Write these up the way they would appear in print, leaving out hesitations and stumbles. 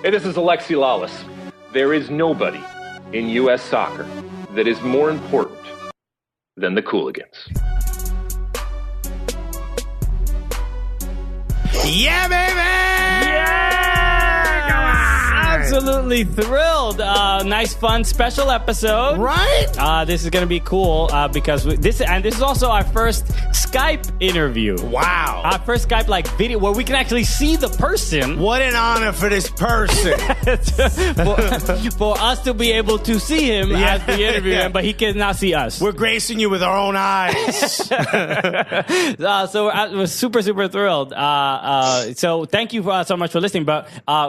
Hey, this is Alexi Lawless. There is nobody in U.S. soccer that is more important than the Cooligans. Yeah, baby! Yeah! Absolutely thrilled. Nice, fun, special episode. Right? This is going to be cool because this is also our first Skype interview. Wow. Our first Skype video where we can actually see the person. What an honor for this person. for us to be able to see him as the interviewer, but he cannot see us. We're gracing you with our own eyes. So I was super, super thrilled. So thank you so much for listening. But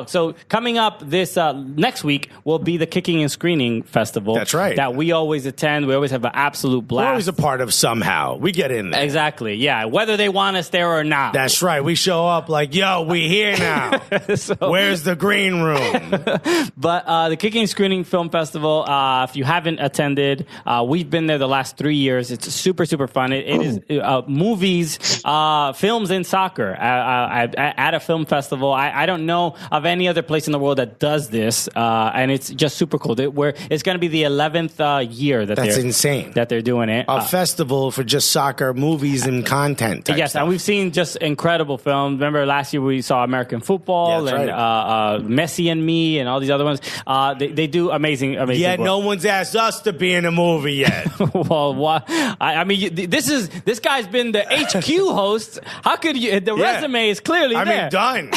so coming up this next week will be the Kicking and Screening Festival. That's right. That we always attend. We always have an absolute blast. We're always a part of somehow. We get in there. Exactly. Yeah. Whether they want us there or not. That's right. We show up like, yo, we here now. Where's the green room? But the Kicking and Screening Film Festival, if you haven't attended, we've been there the last 3 years. It's super, super fun. It is movies, films, and soccer at a film festival. I don't know of any other place in the world that does this, and it's just super cool. It's going to be the 11th year that's insane that they're doing it. A festival for just soccer movies and content. Yes, stuff. and we've seen just incredible films. Remember last year we saw American Football and Messi and Me and all these other ones. They do amazing. Yet work. no one's asked us to be in a movie yet. Well, what? I mean, this guy's been the HQ host. How could you? The resume is clearly there. I mean, done.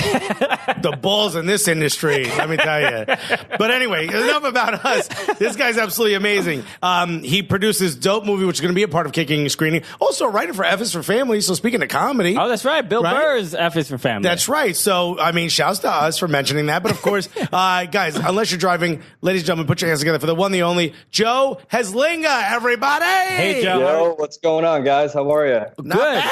The balls in this industry, let me tell you. But anyway, enough about us. This guy's absolutely amazing. He produced this dope movie, which is going to be a part of Kicking and Screening. Also, a writer for F is for Family. So speaking of comedy. Oh, that's right. Bill Burr's F is for Family. That's right. So, I mean, shouts to us for mentioning that. But of course, guys, unless you're driving, ladies and gentlemen, put your hands together for the one, the only, Joe Heslinga, everybody. Hey, Joe. Yo, what's going on, guys? How are you? Good.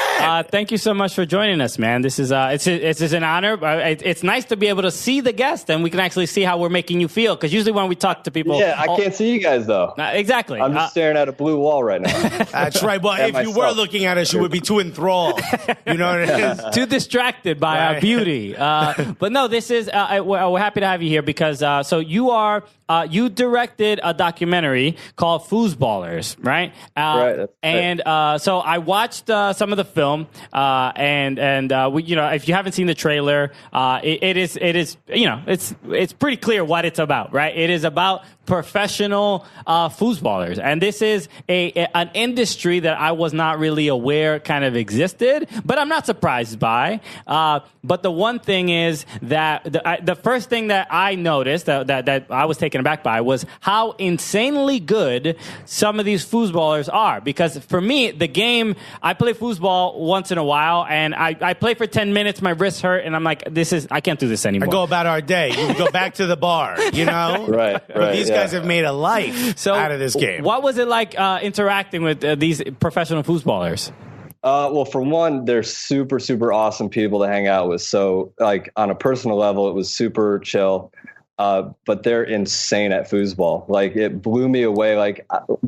Thank you so much for joining us, man. This is it's an honor. It's nice to be able to see the guest and we can actually see how we're making you feel. Because usually when we talk to people, I can't see you guys though. Exactly. I'm just staring at a blue wall right now. That's right. Well, if you were looking at us, you would be too enthralled. You know what it is? Too distracted by our beauty. But no, this is we're happy to have you here because so you directed a documentary called Foosballers, right? Right. And so I watched some of the film, and we, if you haven't seen the trailer, it is it's pretty clear what it's about, right? It is about professional foosballers, and this is an industry that I was not really aware kind of existed, but I'm not surprised by. But the one thing is that the first thing that I noticed that I was taken aback by was how insanely good some of these foosballers are. Because for me, the game, I play foosball once in a while, and I play for 10 minutes, my wrists hurt, and I'm like, I can't do this anymore. I go about our day. You can go back to the bar, you know? Right. But these guys have made a life out of this game. What was it like interacting with these professional foosballers? Well, for one, they're super, super awesome people to hang out with. So, like, on a personal level, it was super chill. But they're insane at foosball. Like, it blew me away. Like,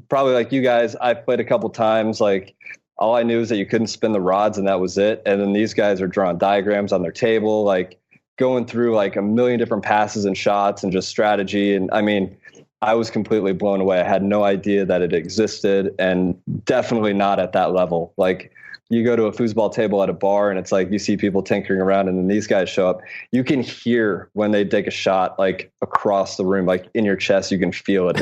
probably like you guys, I played a couple times. Like, all I knew is that you couldn't spin the rods, and that was it. And then these guys are drawing diagrams on their table, like going through like a million different passes and shots and just strategy. And I mean, I was completely blown away. I had no idea that it existed, and definitely not at that level. Like, you go to a foosball table at a bar and it's like you see people tinkering around, and then these guys show up. You can hear when they take a shot, like across the room, like in your chest, you can feel it.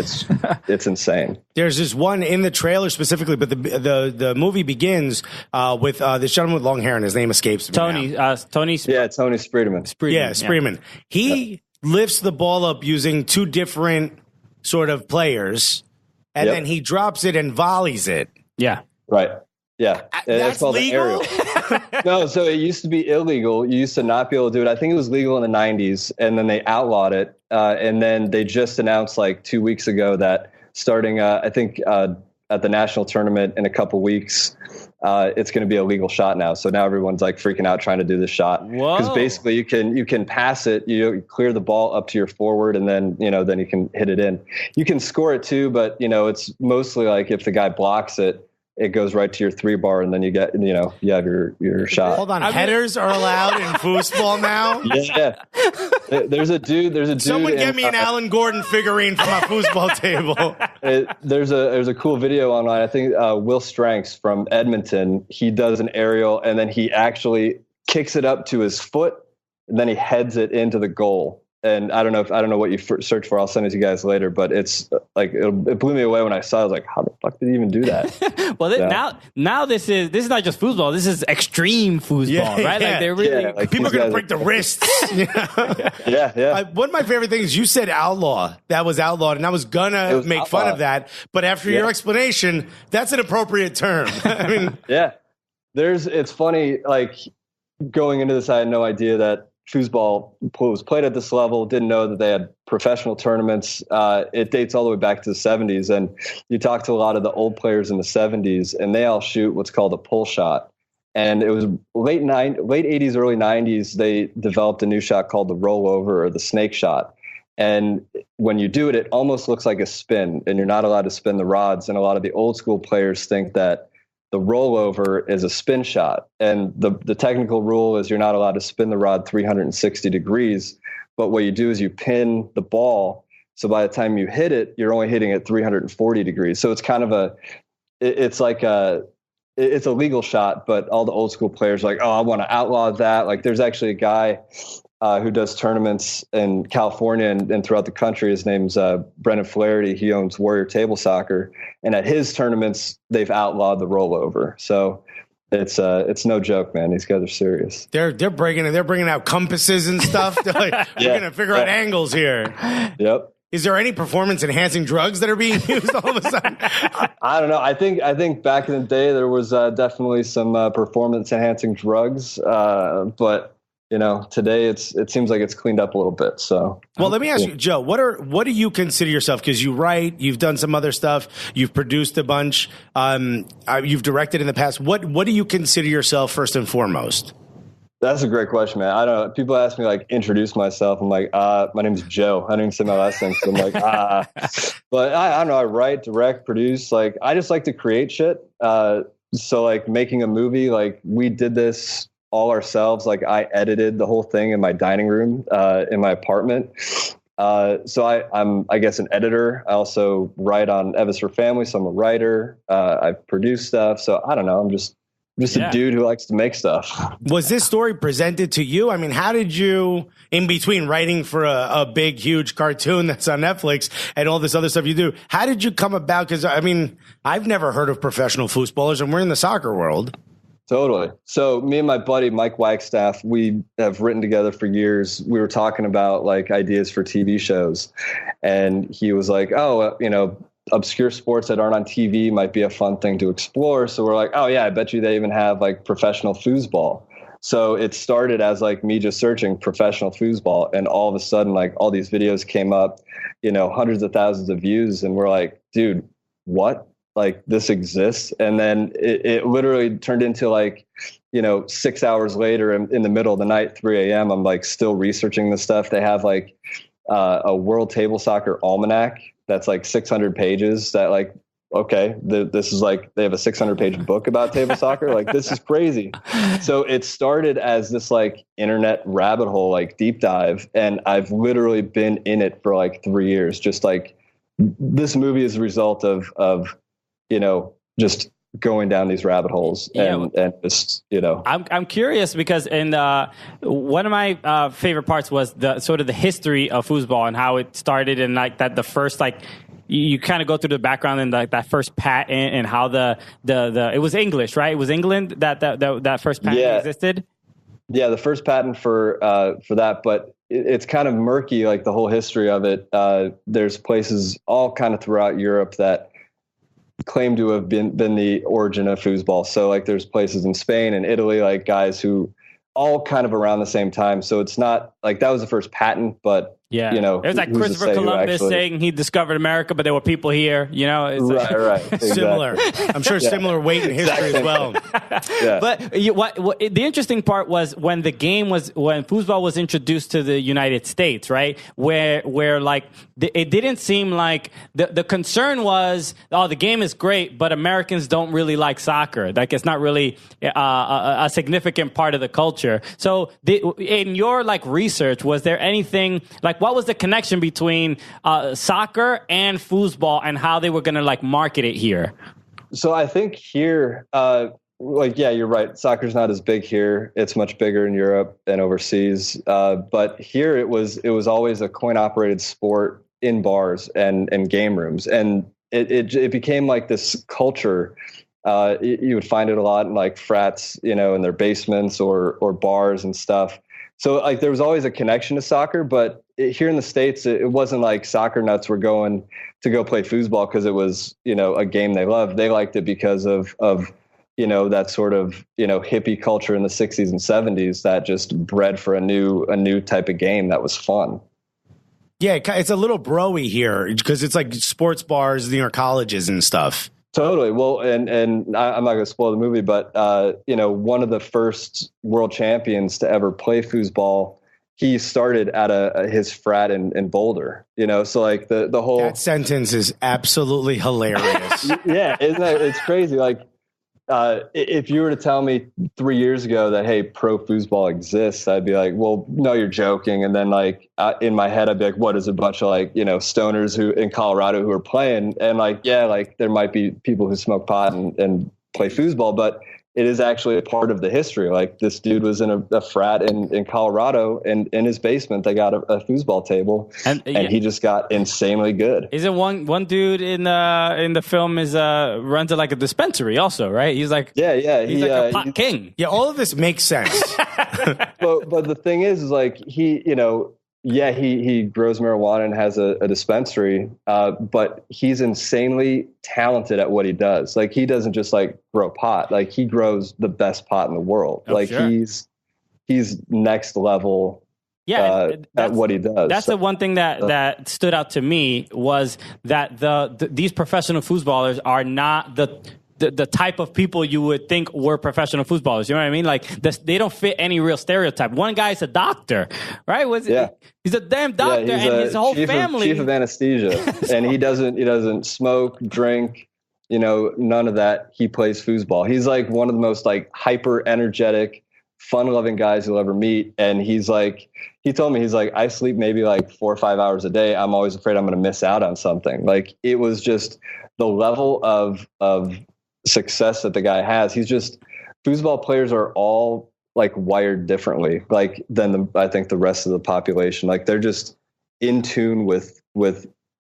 It's insane. There's this one in the trailer specifically, but the movie begins with this gentleman with long hair, and his name escapes me Tony. Tony Spreedeman. Spreedeman. He lifts the ball up using two different sort of players, and then he drops it and volleys it. Yeah. Right. Yeah. That's called legal? An aerial. No, so it used to be illegal. You used to not be able to do it. I think it was legal in the 90s, and then they outlawed it. And then they just announced like 2 weeks ago that starting, I think, at the national tournament in a couple weeks, it's going to be a legal shot now. So now everyone's like freaking out trying to do this shot. Because basically you can pass it, you clear the ball up to your forward, and then you can hit it in. You can score it too, but it's mostly like if the guy blocks it, it goes right to your 3-bar, and then you get, you have your shot. Hold on, headers are allowed in foosball now? Yeah. There's a dude. Someone get me an Alan Gordon figurine for my foosball table. There's a cool video online. I think Will Stranks from Edmonton, he does an aerial and then he actually kicks it up to his foot and then he heads it into the goal. And I don't know what you search for. I'll send it to you guys later. But it's like it blew me away when I saw it. I was like, how the fuck did he even do that? Well, now this is not just foosball. This is extreme foosball, right? Yeah. Like they're really like people are gonna break the wrists. Yeah. One of my favorite things you said, outlaw. That was outlawed, and I was gonna make fun of that. But after your explanation, that's an appropriate term. I mean, it's funny. Like going into this, I had no idea that foosball was played at this level. Didn't know that they had professional tournaments. It dates all the way back to the 70s. And you talk to a lot of the old players in the 70s, and they all shoot what's called a pull shot. And it was late 80s, early 90s, they developed a new shot called the rollover or the snake shot. And when you do it, it almost looks like a spin, and you're not allowed to spin the rods. And a lot of the old school players think that the rollover is a spin shot. And the technical rule is you're not allowed to spin the rod 360 degrees. But what you do is you pin the ball. So by the time you hit it, you're only hitting it 340 degrees. So it's kind of it's a legal shot, but all the old school players are like, oh, I want to outlaw that. Like there's actually a guy who does tournaments in California and throughout the country. His name's Brendan Flaherty. He owns Warrior Table Soccer. And at his tournaments, they've outlawed the rollover. So it's no joke, man. These guys are serious. They're bringing out compasses and stuff. They're like, we're going to figure out angles here. Yep. Is there any performance enhancing drugs that are being used all of a sudden? I don't know. I think back in the day, there was definitely some performance enhancing drugs. But today it seems like it's cleaned up a little bit. So, well, let me ask you, Joe, what do you consider yourself? Because you write, you've done some other stuff, you've produced a bunch, you've directed in the past. What do you consider yourself first and foremost? That's a great question, man. I don't know. People ask me, like, introduce myself. I'm like, my name's Joe. I don't even say my last name. So I'm like, But I don't know. I write, direct, produce. Like, I just like to create shit. So, like, making a movie, like, we did this all ourselves. Like, I edited the whole thing in my dining room in my apartment. So I'm, I guess, an editor. I also write on Evis for Family, so I'm a writer. I've produced stuff. So, I don't know. I'm just a dude who likes to make stuff. Was this story presented to you? I mean, how did you, in between writing for a big, huge cartoon that's on Netflix and all this other stuff you do, how did you come about? Because, I mean, I've never heard of professional foosballers, and we're in the soccer world. Totally. So me and my buddy, Mike Wagstaff, we have written together for years. We were talking about, like, ideas for TV shows. And he was like, obscure sports that aren't on TV might be a fun thing to explore. So we're like, oh yeah, I bet you they even have, like, professional foosball. So it started as, like, me just searching professional foosball, and all of a sudden, like, all these videos came up, hundreds of thousands of views, and we're like, dude, what? Like, this exists? And then it literally turned into, like, 6 hours later in the middle of the night, 3 a.m., I'm, like, still researching this stuff. They have, like, a World Table Soccer Almanac that's, like, 600 pages that, like, okay, this is, like, they have a 600-page book about table soccer. Like, this is crazy. So it started as this, like, internet rabbit hole, like, deep dive. And I've literally been in it for, like, 3 years. Just, like, this movie is a result of just going down these rabbit holes and just, I'm curious because one of my favorite parts was the sort of the history of foosball and how it started, and like that the first, like, you kind of go through the background and, like, that first patent and how the it was English, right? It was England that first patent existed. Yeah, the first patent for that, but it's kind of murky, like, the whole history of it. There's places all kind of throughout Europe that claim to have been the origin of foosball. So, like, there's places in Spain and Italy, like, guys who all kind of around the same time. So it's not like that was the first patent, but Yeah, you know, it was like who's to Christopher say who Columbus actually- saying he discovered America, but there were people here. You know, it's like, right, exactly. Similar. I'm sure similar weight in history as well. Yeah. But what the interesting part was when foosball was introduced to the United States, right? Where like it didn't seem like the concern was, oh, the game is great, but Americans don't really like soccer. Like it's not really a significant part of the culture. So in your like research, was there anything like what was the connection between soccer and foosball and how they were going to like market it here? So I think here, like, yeah, you're right. Soccer's not as big here. It's much bigger in Europe and overseas. But here it was always a coin operated sport in bars and game rooms. And it became like this culture. You would find it a lot in like frats, you know, in their basements or bars and stuff. So like there was always a connection to soccer, but here in the States, it wasn't like soccer nuts were going to go play foosball because it was, you know, a game they loved. They liked it because of you know, that sort of, you know, hippie culture in the 60s and 70s that just bred for a new type of game that was fun. Yeah, it's a little bro-y here because it's like sports bars near colleges and stuff. Totally. Well, and I'm not going to spoil the movie, but, you know, one of the first world champions to ever play foosball, he started at his frat in Boulder, you know, so like the whole. That sentence is absolutely hilarious. Yeah, isn't it? It's crazy. Like, if you were to tell me 3 years ago that, hey, pro foosball exists, I'd be like, well, no, you're joking. And then like in my head, I'd be like, what is a bunch of like, you know, stoners who in Colorado who are playing? And like, yeah, like there might be people who smoke pot and play foosball, but it is actually a part of the history. Like this dude was in a frat in Colorado, and in his basement, they got a foosball table, and he just got insanely good. Isn't one dude in the film runs like a dispensary also, right? He's like, he's like a pot king. Yeah, all of this makes sense. but the thing is like he, you know, yeah, he grows marijuana and has a dispensary, but he's insanely talented at what he does. Like he doesn't just like grow pot, like he grows the best pot in the world. Sure. he's next level. At what he does. That's the one thing that stood out to me was that these professional foosballers are not the type of people you would think were professional foosballers. You know what I mean? Like they don't fit any real stereotype. One guy's a doctor, right? He's a damn doctor, and his whole family. Chief of anesthesia, and he doesn't smoke, drink, you know, none of that. He plays foosball. He's like one of the most like hyper energetic, fun loving guys you'll ever meet. And he's like, he told me, he's like, I sleep maybe like 4 or 5 hours a day. I'm always afraid I'm going to miss out on something. Like it was just the level of success that the guy has. He's just, foosball players are all like wired differently, like than I think the rest of the population. Like they're just in tune with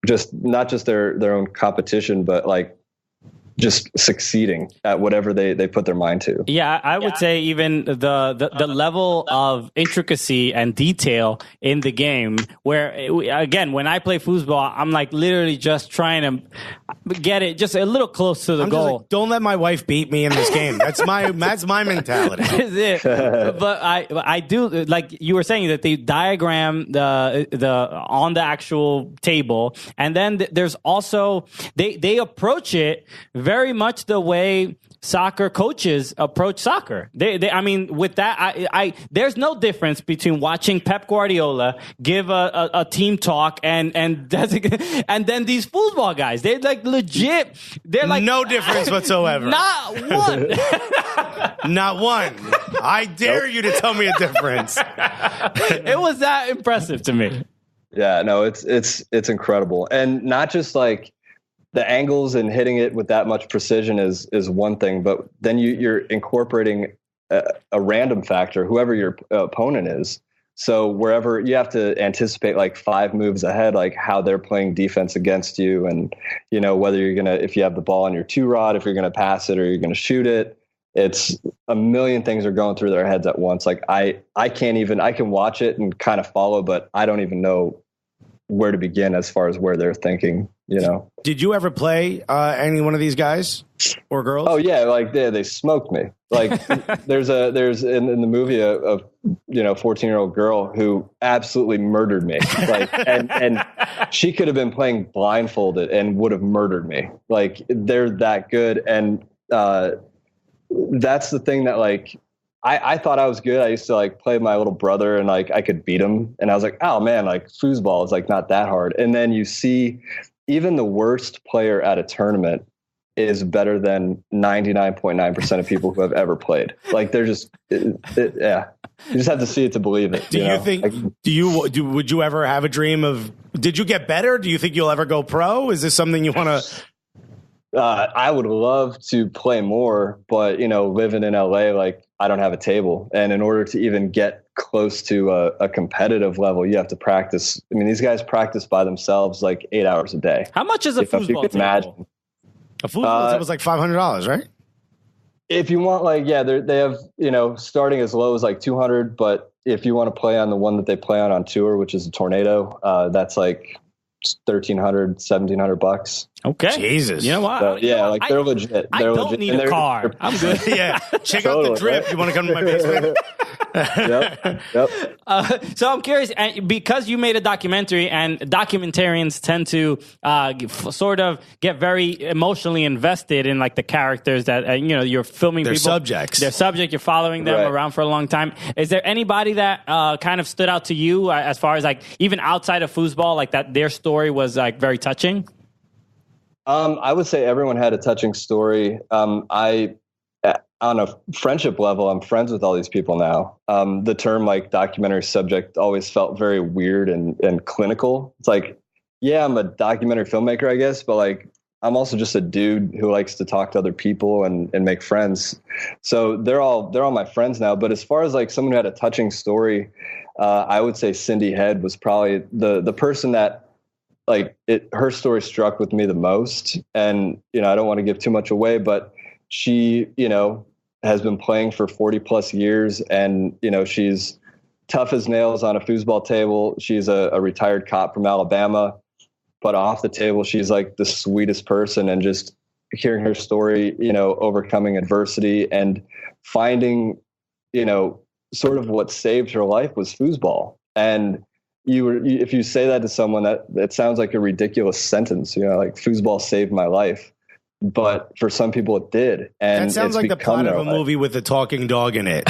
just not just their own competition, but like just succeeding at whatever they put their mind to. Yeah, I would say even the level of intricacy and detail in the game, where again, when I play foosball, I'm like literally just trying to get it just a little close to the goal. Like, don't let my wife beat me in this game. That's my mentality. Is it? But I do, like you were saying, that they diagram the on the actual table, and then there's also they approach it very much the way soccer coaches approach soccer. I mean, with that, I there's no difference between watching Pep Guardiola give a team talk and then these foosball guys. They're like legit. They're like no difference whatsoever. Not one. Not one. I dare you to tell me a difference. It was that impressive to me. Yeah, no, it's incredible, and not just like the angles and hitting it with that much precision is one thing, but then you're incorporating a random factor, whoever your opponent is. So wherever you have to anticipate like 5 moves ahead, like how they're playing defense against you, and you know whether you're gonna, if you have the ball on your 2-rod, if you're gonna pass it or you're gonna shoot it. It's a million things are going through their heads at once. Like I can watch it and kind of follow, but I don't even know where to begin as far as where they're thinking, you know. Did you ever play any one of these guys or girls? Oh yeah, like they smoked me. Like there's in the movie a 14-year-old girl who absolutely murdered me. Like and she could have been playing blindfolded and would have murdered me. Like they're that good, and that's the thing that like I thought I was good. I used to like play with my little brother and like I could beat him, and I was like, oh man, like foosball is like not that hard. And then you see even the worst player at a tournament is better than 99.9% of people who have ever played. Like they're just, yeah. You just have to see it to believe it. Do you think? Would you ever have a dream of? Did you get better? Do you think you'll ever go pro? Is this something you want to? I would love to play more, but living in LA, like I don't have a table, and in order to even get close to a competitive level, you have to practice. I mean, these guys practice by themselves like 8 hours a day. How much is a foosball table? Imagine. A foosball table was like $500, right? If you want, like, yeah, they have, starting as low as like 200, but if you want to play on the one that they play on tour, which is a Tornado, that's like $1,300, $1,700. Okay. Jesus. You know what? So, yeah, like they're legit. I don't need a car. I'm good. Yeah. Check out the drip. Right? You want to come to my basement? Yep. So I'm curious, because you made a documentary, and documentarians tend to sort of get very emotionally invested in like the characters that you're filming. Their subjects. Their subject. You're following them around for a long time. Is there anybody that kind of stood out to you as far as like even outside of foosball, like that their story was like very touching? I would say everyone had a touching story. On a friendship level, I'm friends with all these people now. The term like documentary subject always felt very weird and clinical. It's like, yeah, I'm a documentary filmmaker, I guess, but like I'm also just a dude who likes to talk to other people and make friends. So they're all my friends now. But as far as like someone who had a touching story, I would say Cindy Head was probably the person that like her story struck with me the most. And, I don't want to give too much away, but she, has been playing for 40 plus years, and, she's tough as nails on a foosball table. She's a retired cop from Alabama, but off the table, she's like the sweetest person. And just hearing her story, overcoming adversity and finding, sort of what saved her life was foosball. And if you say that to someone, that sounds like a ridiculous sentence, like foosball saved my life. But for some people it did. And that sounds like the plot of a movie with a talking dog in it.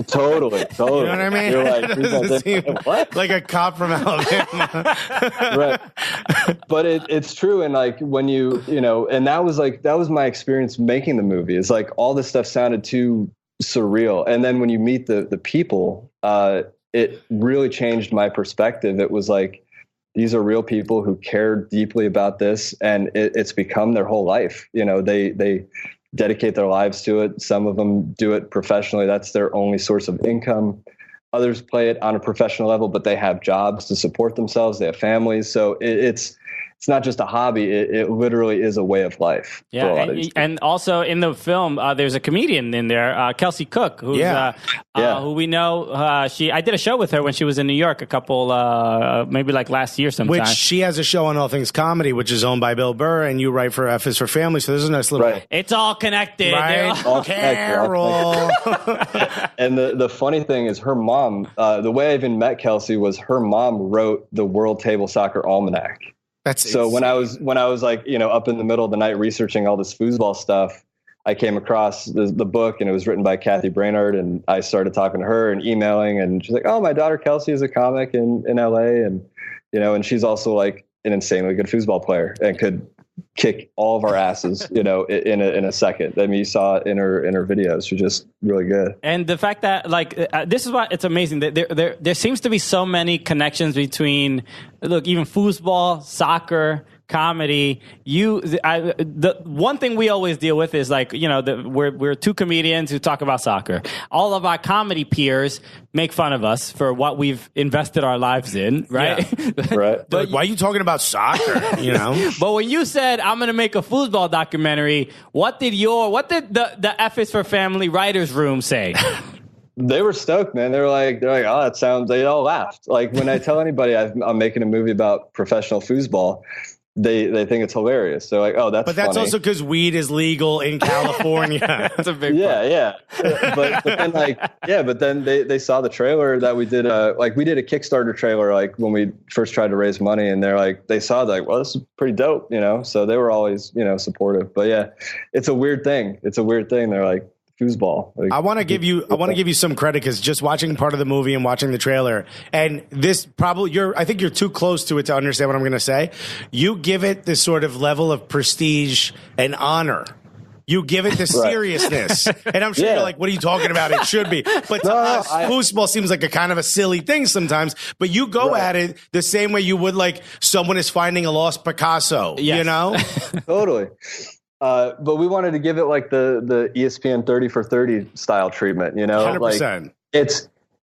Totally. You know what I mean? You're like, what? Like a cop from Alabama. Right. But it's true. And like when and that was my experience making the movie. It's like all this stuff sounded too surreal. And then when you meet the people, it really changed my perspective. It was like, these are real people who care deeply about this, and it's become their whole life. They dedicate their lives to it. Some of them do it professionally. That's their only source of income. Others play it on a professional level, but they have jobs to support themselves. They have families. So it's not just a hobby. It literally is a way of life. Yeah, and also in the film, there's a comedian in there, Kelsey Cook, who we know. I did a show with her when she was in New York a couple, maybe like last year sometime. Which she has a show on All Things Comedy, which is owned by Bill Burr, and you write for F is for Family. So there's a nice little. Right. It's all connected. Right? All Carol. And the funny thing is, her mom. The way I even met Kelsey was her mom wrote the World Table Soccer Almanac. So when I was like, up in the middle of the night researching all this foosball stuff, I came across the book, and it was written by Kathy Brainard, and I started talking to her and emailing, and she's like, oh, my daughter Kelsey is a comic in LA. And, and she's also like an insanely good foosball player and could kick all of our asses, in a second. I mean, you saw it in her videos. She's just really good. And the fact that this is why it's amazing that there seems to be so many connections between, even foosball, soccer, comedy. The one thing we always deal with is we're two comedians who talk about soccer. All of our comedy peers make fun of us for what we've invested our lives in, right? Yeah. Right. But why are you talking about soccer? But when you said I'm going to make a foosball documentary, what did the F is for Family writers room say? They were stoked, man. They're like, oh, that sounds. They all laughed. Like when I tell anybody I'm making a movie about professional foosball, they think it's hilarious. They're like, oh, that's. But that's funny. also because weed is legal in California. That's a big yeah. But then they saw the trailer that we did. We did a Kickstarter trailer like when we first tried to raise money, and they're like, they saw like, well, this is pretty dope, So they were always supportive. But yeah, it's a weird thing. They're like, foosball. Like, I want to give you some credit because just watching part of the movie and watching the trailer, and this probably I think you're too close to it to understand what I'm going to say. You give it this sort of level of prestige and honor. You give it the seriousness. And I'm sure you're like, what are you talking about? It should be. But to us, foosball seems like a kind of a silly thing sometimes. But you go at it the same way you would like someone is finding a lost Picasso, Totally. But we wanted to give it like the ESPN 30 for 30 style treatment, 100%. Like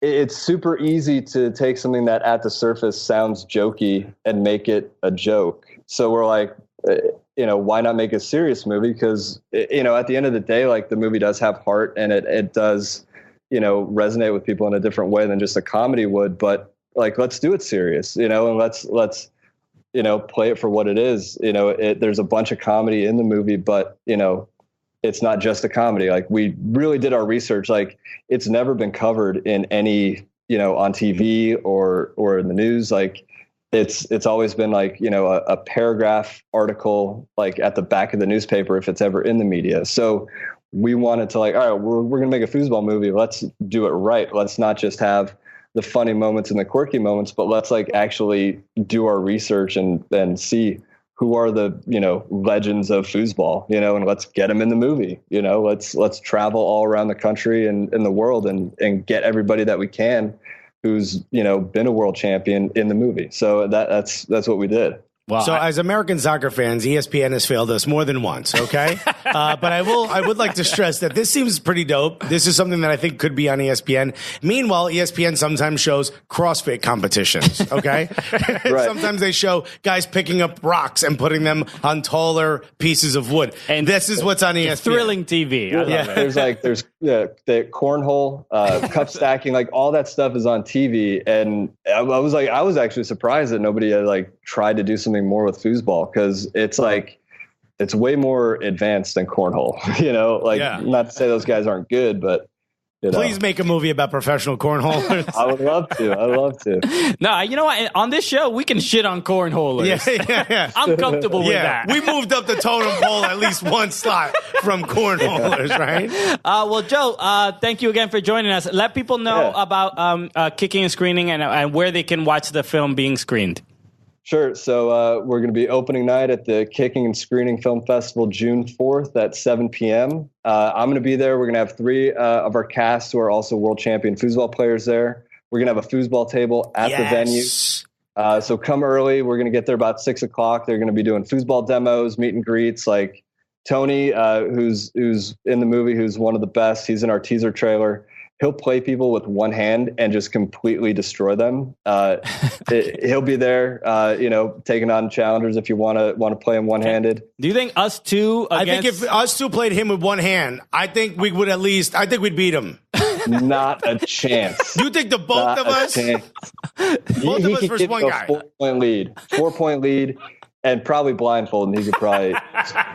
it's super easy to take something that at the surface sounds jokey and make it a joke. So we're like, why not make a serious movie? Because, at the end of the day, like the movie does have heart and it does, resonate with people in a different way than just a comedy would. But like, let's do it serious, and let's play it for what it is. There's a bunch of comedy in the movie, but, it's not just a comedy. Like we really did our research. Like it's never been covered in any, on TV or in the news. Like it's always been like, a paragraph article, like at the back of the newspaper, if it's ever in the media. So we wanted to like, all right, we're going to make a foosball movie. Let's do it right. Let's not just have the funny moments and the quirky moments, but let's like actually do our research and see who are the, legends of foosball, and let's get them in the movie, let's travel all around the country and in the world and get everybody that we can who's, been a world champion in the movie. So that's what we did. Wow. So as American soccer fans, ESPN has failed us more than once, okay? But I would like to stress that this seems pretty dope. This is something that I think could be on ESPN. Meanwhile, ESPN sometimes shows CrossFit competitions, okay? Right. Sometimes they show guys picking up rocks and putting them on taller pieces of wood. And this is what's on ESPN. Thrilling TV. I love it. There's the cornhole, cup stacking, like all that stuff is on TV. And I was actually surprised that nobody had like tried to do something more with foosball because it's like it's way more advanced than cornhole. Not to say those guys aren't good, but please make a movie about professional cornholers. I would love to. No, you know what? On this show, we can shit on cornholers. Yeah. I'm comfortable with that. We moved up the totem pole at least one slot from cornholers, right? Well, Joe, thank you again for joining us. Let people know about Kicking and Screening and where they can watch the film being screened. Sure. So we're going to be opening night at the Kicking and Screening Film Festival June 4th at 7 p.m. I'm going to be there. We're going to have 3 of our cast who are also world champion foosball players there. We're going to have a foosball table at the venue. So come early. We're going to get there about 6 o'clock. They're going to be doing foosball demos, meet and greets. Like Tony, who's in the movie, who's one of the best. He's in our teaser trailer. He'll play people with one hand and just completely destroy them. He'll be there, taking on challengers if you want to play him one-handed. Do you think us two? I think if us two played him with one hand, I think we'd beat him. Not a chance. You think the both of us? Both of us versus one guy. 4-point lead. And probably blindfolded, and he could probably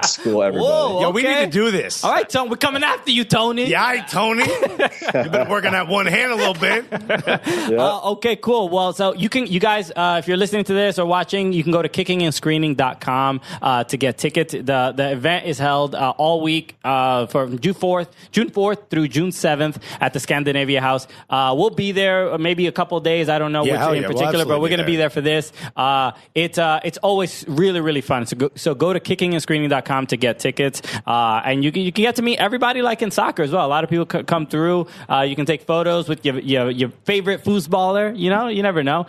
school everybody. Whoa, Yo, we need to do this. All right, Tony, we're coming after you, Tony. Yeah, Tony. You've been working that one hand a little bit. Okay, cool. Well, so you guys, if you're listening to this or watching, you can go to kickingandscreening.com to get tickets. The event is held all week from June 4th through June 7th at the Scandinavia House. We'll be there maybe a couple of days. I don't know which in particular, but we're going to be there for this. It's always really, really fun. So go to kickingandscreening.com to get tickets. And you can get to meet everybody like in soccer as well. A lot of people come through. You can take photos with your favorite foosballer. You never know.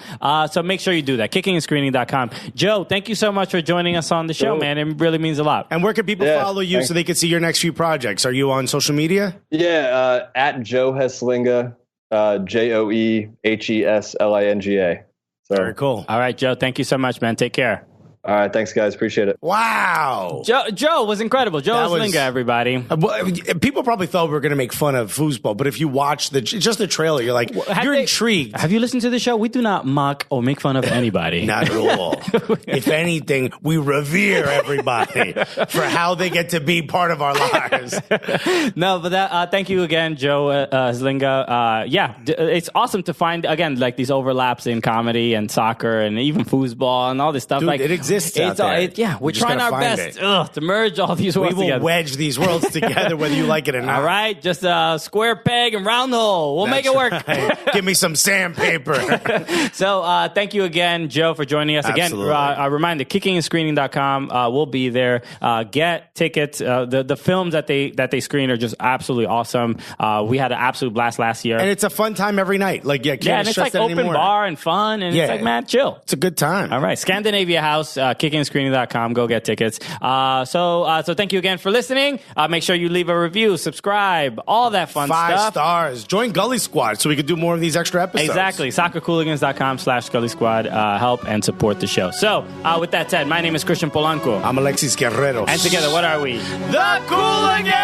So make sure you do that. Kickingandscreening.com. Joe, thank you so much for joining us on the show, man. It really means a lot. And where can people follow you so they can see your next few projects? Are you on social media? Yeah, at Joe Heslinga, JoeHeslinga. Very cool. All right, Joe. Thank you so much, man. Take care. All right. Thanks, guys. Appreciate it. Wow. Joe was incredible. Joe Heslinga, everybody. People probably thought we were going to make fun of foosball, but if you watch just the trailer, you're like, you're intrigued. Have you listened to the show? We do not mock or make fun of anybody. Not at all. If anything, we revere everybody for how they get to be part of our lives. No, but thank you again, Joe Heslinga. It's awesome to find, again, like these overlaps in comedy and soccer and even foosball and all this stuff. Dude, like it exists out there. We're trying our best to merge all these worlds together. We will wedge these worlds together, whether you like it or not. All right, just a square peg and round hole. We'll make it work. Right. Give me some sandpaper. So thank you again, Joe, for joining us. Absolutely. Again, a reminder, kickingandscreening.com. We'll be there. Get tickets. The films that they screen are just absolutely awesome. We had an absolute blast last year. And it's a fun time every night. Like, can't and it's stress like open anymore. Bar and fun, and it's like, man, chill. It's a good time. All right, Scandinavia House, kickingandscreening.com. Go get tickets. So thank you again for listening. Make sure you leave a review, subscribe, all that fun 5 stuff. stars. Join Gully Squad so we could do more of these extra episodes. Exactly. SoccerCooligans.com/Gully Squad. Help and support the show. So, with that said, my name is Christian Polanco. I'm Alexis Guerrero. And together, what are we? The Cooligans!